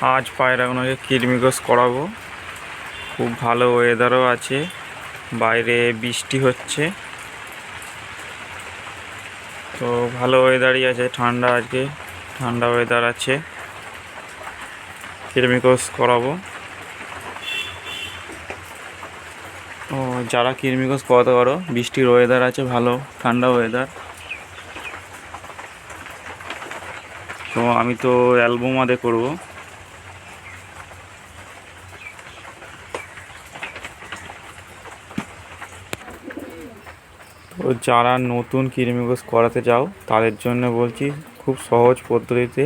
আজ পায়রাগুলোকে কৃমিকোষ করাবো। খুব ভালো ওয়েদারও আছে, বাইরে বৃষ্টি হচ্ছে, তো ভালো ওয়েদারই আছে, ঠান্ডা আজকে ঠান্ডা ওয়েদার আছে। কৃমিকোষ করাবো। ও যারা কৃমিকোষ করাতে পারো, বৃষ্টির ওয়েদার আছে, ভালো ঠান্ডা ওয়েদার। তো আমি তো অ্যালবোমাদে করবো। তো যারা নতুন কৃমিকোষ করাতে চাও তাদের জন্য বলছি, খুব সহজ পদ্ধতিতে।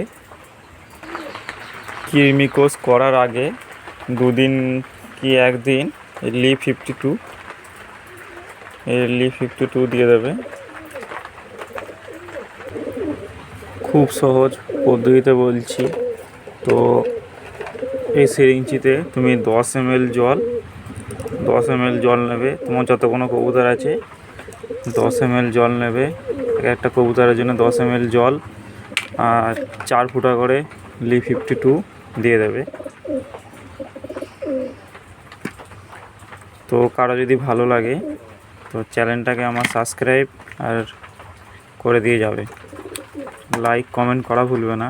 কৃমিকোষ করার আগে 2 দিন কি 1 দিন Li52 দিয়ে দেবে। খুব সহজ পদ্ধতিতে বলছি। তো এই সিরিঞ্চিতে তুমি 10 ml জল নেবে। তোমার যত কোনো কবুতর আছে 10 ml জল নেবে। একটা কবুতরের জন্য 10 ml জল আর 4 ফুটা করে Li52 দিয়ে দেবে। তো কারো যদি ভালো লাগে তো চ্যানেলটাকে আমার সাবস্ক্রাইব আর করে দিয়ে যাবে। লাইক কমেন্ট করা ভুলবে না।